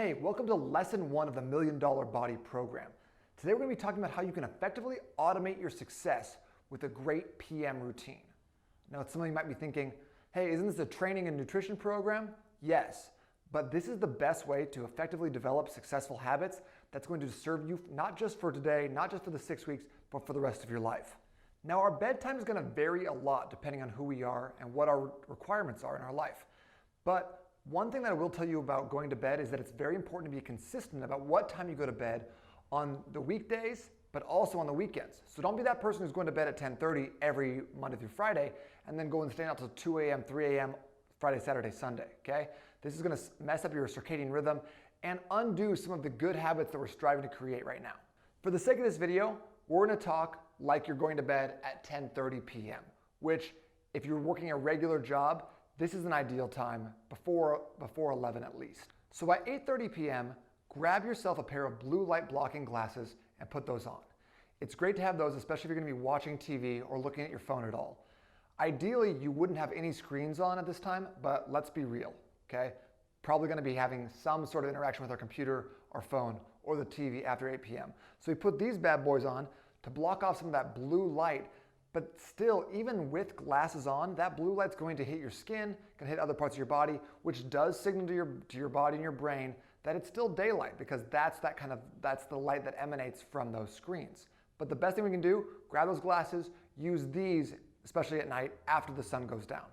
Hey, welcome to lesson 1 of the Million Dollar Body Program. Today we're going to be talking about how you can effectively automate your success with a great PM routine. Now, some of you might be thinking, hey, isn't this a training and nutrition program? Yes, but this is the best way to effectively develop successful habits that's going to serve you not just for today, not just for the 6 weeks, but for the rest of your life. Now, our bedtime is going to vary a lot depending on who we are and what our requirements are in our life. But one thing that I will tell you about going to bed is that it's very important to be consistent about what time you go to bed on the weekdays, but also on the weekends. So don't be that person who's going to bed at 10:30 every Monday through Friday and then go and stay out till 2 a.m., 3 a.m. Friday, Saturday, Sunday, okay? This is gonna mess up your circadian rhythm and undo some of the good habits that we're striving to create right now. For the sake of this video, we're gonna talk like you're going to bed at 10:30 p.m., which if you're working a regular job, this is an ideal time before 11 at least. So by 8:30 p.m., grab yourself a pair of blue light blocking glasses and put those on. It's great to have those, especially if you're gonna be watching TV or looking at your phone at all. Ideally, you wouldn't have any screens on at this time, but let's be real, okay? Probably gonna be having some sort of interaction with our computer or phone or the TV after 8 p.m. So we put these bad boys on to block off some of that blue light. But still, even with glasses on, that blue light's going to hit your skin, can hit other parts of your body, which does signal to your body and your brain that it's still daylight, because that's the light that emanates from those screens. But the best thing we can do, grab those glasses, use these, especially at night after the sun goes down.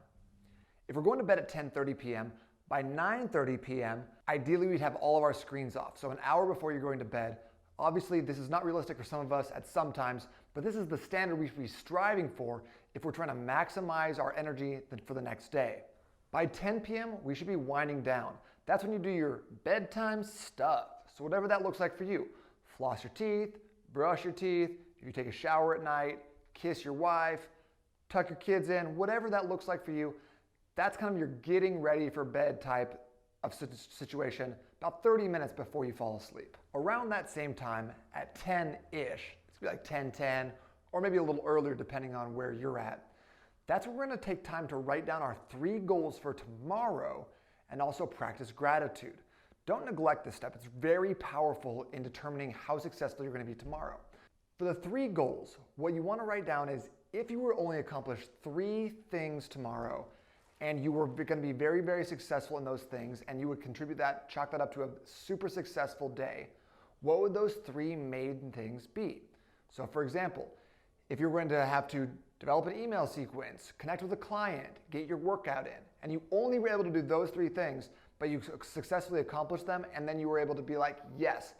If we're going to bed at 10:30 p.m., by 9:30 p.m., ideally we'd have all of our screens off. So an hour before you're going to bed. Obviously, this is not realistic for some of us at some times, but this is the standard we should be striving for if we're trying to maximize our energy for the next day. By 10 p.m., we should be winding down. That's when you do your bedtime stuff. So whatever that looks like for you. Floss your teeth, brush your teeth, if you take a shower at night, kiss your wife, tuck your kids in, whatever that looks like for you, that's kind of your getting ready for bed type of situation about 30 minutes before you fall asleep. Around that same time, at 10-ish, it's gonna be like 10:10, or maybe a little earlier depending on where you're at, that's where we're gonna take time to write down our 3 goals for tomorrow and also practice gratitude. Don't neglect this step. It's very powerful in determining how successful you're gonna be tomorrow. For the 3 goals, what you wanna write down is if you were only accomplish 3 things tomorrow, and you were going to be very, very successful in those things, and you would chalk that up to a super successful day, what would those 3 main things be? So for example, if you're going to have to develop an email sequence, connect with a client, get your workout in, and you only were able to do those 3 things, but you successfully accomplished them, and then you were able to be like, yes,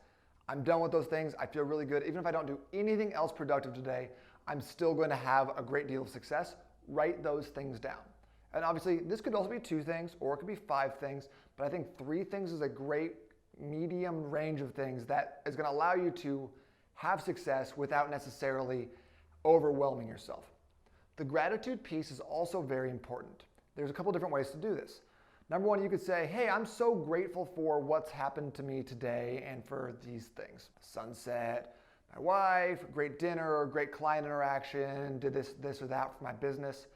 I'm done with those things, I feel really good. Even if I don't do anything else productive today, I'm still going to have a great deal of success. Write those things down. And obviously, this could also be 2 things, or it could be 5 things, but I think 3 things is a great medium range of things that is gonna allow you to have success without necessarily overwhelming yourself. The gratitude piece is also very important. There's a couple different ways to do this. Number 1, you could say, hey, I'm so grateful for what's happened to me today and for these things. Sunset, my wife, great dinner, great client interaction, did this or that for my business.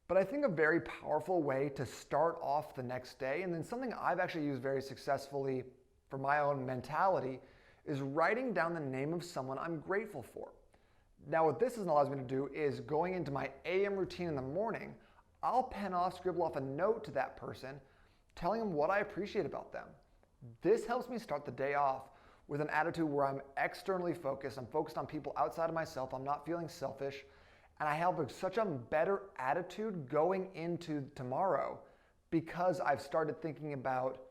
But I think a very powerful way to start off the next day, and then something I've actually used very successfully for my own mentality, is writing down the name of someone I'm grateful for. Now what this allows me to do is going into my AM routine in the morning, I'll scribble off a note to that person, telling them what I appreciate about them. This helps me start the day off with an attitude where I'm externally focused, I'm focused on people outside of myself, I'm not feeling selfish, and I have such a better attitude going into tomorrow because I've started thinking about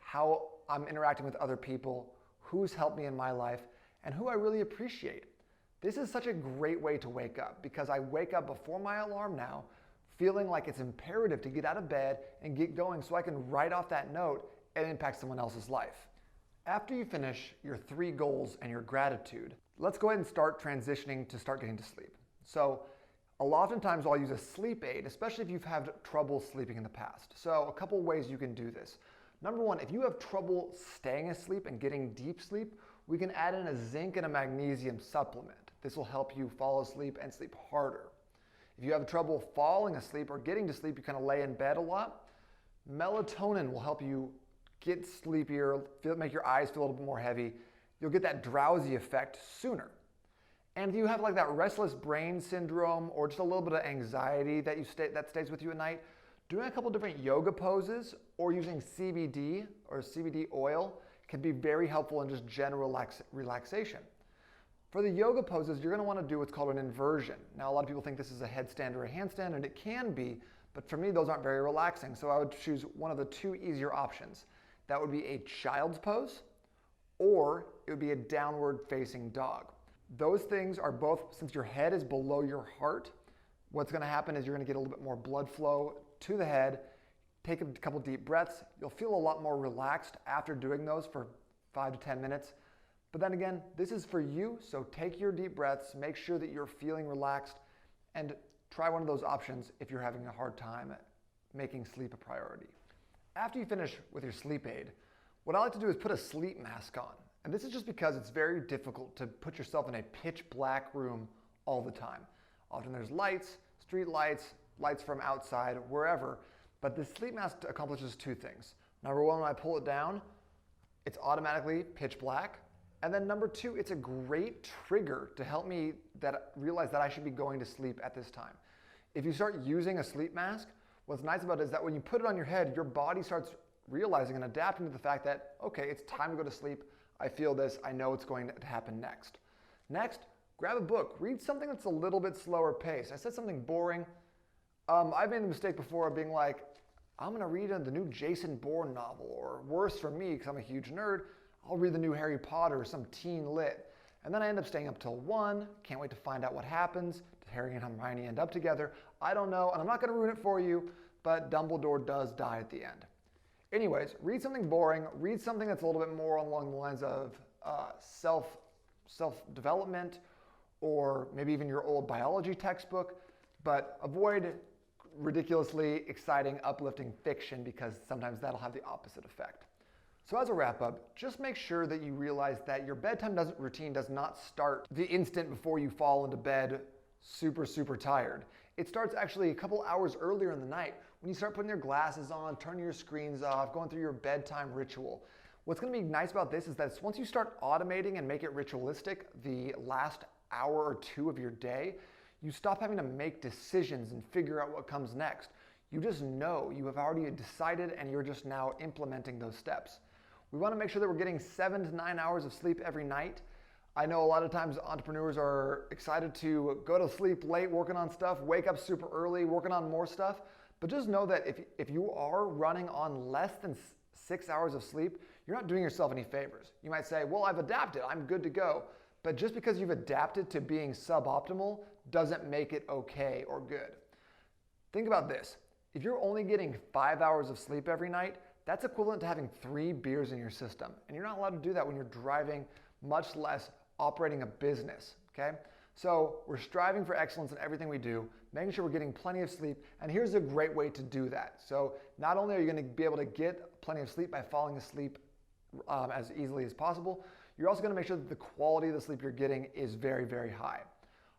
how I'm interacting with other people, who's helped me in my life, and who I really appreciate. This is such a great way to wake up because I wake up before my alarm now, feeling like it's imperative to get out of bed and get going so I can write off that note and impact someone else's life. After you finish your 3 goals and your gratitude, let's go ahead and start transitioning to start getting to sleep. So a lot of times I'll use a sleep aid, especially if you've had trouble sleeping in the past. So a couple ways you can do this. Number 1, if you have trouble staying asleep and getting deep sleep, we can add in a zinc and a magnesium supplement. This will help you fall asleep and sleep harder. If you have trouble falling asleep or getting to sleep, you kind of lay in bed a lot, melatonin will help you get sleepier, make your eyes feel a little bit more heavy. You'll get that drowsy effect sooner. And if you have like that restless brain syndrome or just a little bit of anxiety that stays with you at night, doing a couple different yoga poses or using CBD or CBD oil can be very helpful in just general relaxation. For the yoga poses, you're going to want to do what's called an inversion. Now, a lot of people think this is a headstand or a handstand, and it can be, but for me, those aren't very relaxing. So I would choose one of the two easier options. That would be a child's pose, or it would be a downward facing dog. Those things are both, since your head is below your heart, what's going to happen is you're going to get a little bit more blood flow to the head. Take a couple deep breaths. You'll feel a lot more relaxed after doing those for 5 to 10 minutes. But then again, this is for you, so take your deep breaths, make sure that you're feeling relaxed, and try one of those options if you're having a hard time making sleep a priority. After you finish with your sleep aid, what I like to do is put a sleep mask on. And this is just because it's very difficult to put yourself in a pitch black room all the time. Often there's lights, street lights, lights from outside, wherever. But the sleep mask accomplishes two things. Number one, when I pull it down, it's automatically pitch black. And then number two, it's a great trigger to help me realize that I should be going to sleep at this time. If you start using a sleep mask, what's nice about it is that when you put it on your head, your body starts realizing and adapting to the fact that, okay, it's time to go to sleep. I feel this, I know what's going to happen next. Next, grab a book, read something that's a little bit slower pace. I said something boring. I've made the mistake before of being like, I'm gonna read the new Jason Bourne novel, or worse for me, because I'm a huge nerd, I'll read the new Harry Potter or some teen lit. And then I end up staying up till 1, can't wait to find out what happens. Did Harry and Hermione end up together? I don't know, and I'm not gonna ruin it for you, but Dumbledore does die at the end. Anyways, read something boring, read something that's a little bit more along the lines of self-development, or maybe even your old biology textbook, but avoid ridiculously exciting, uplifting fiction because sometimes that'll have the opposite effect. So as a wrap up, just make sure that you realize that your bedtime routine does not start the instant before you fall into bed super, super tired. It starts actually a couple hours earlier in the night when you start putting your glasses on, turning your screens off, going through your bedtime ritual. What's going to be nice about this is that once you start automating and make it ritualistic the last hour or two of your day, you stop having to make decisions and figure out what comes next. You just know, you have already decided, and you're just now implementing those steps. We want to make sure that we're getting 7 to 9 hours of sleep every night. I know a lot of times entrepreneurs are excited to go to sleep late working on stuff, wake up super early working on more stuff, but just know that if you are running on less than 6 hours of sleep, you're not doing yourself any favors. You might say, well, I've adapted, I'm good to go. But just because you've adapted to being suboptimal doesn't make it okay or good. Think about this. If you're only getting 5 hours of sleep every night, that's equivalent to having 3 beers in your system. And you're not allowed to do that when you're driving, much less operating a business, okay? So we're striving for excellence in everything we do, making sure we're getting plenty of sleep. And here's a great way to do that. So not only are you going to be able to get plenty of sleep by falling asleep as easily as possible, you're also going to make sure that the quality of the sleep you're getting is very, very high.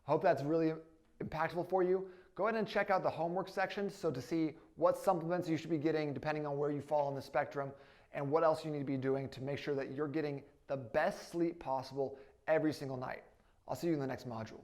I hope that's really impactful for you. Go ahead and check out the homework section to see what supplements you should be getting depending on where you fall on the spectrum and what else you need to be doing to make sure that you're getting the best sleep possible every single night. I'll see you in the next module.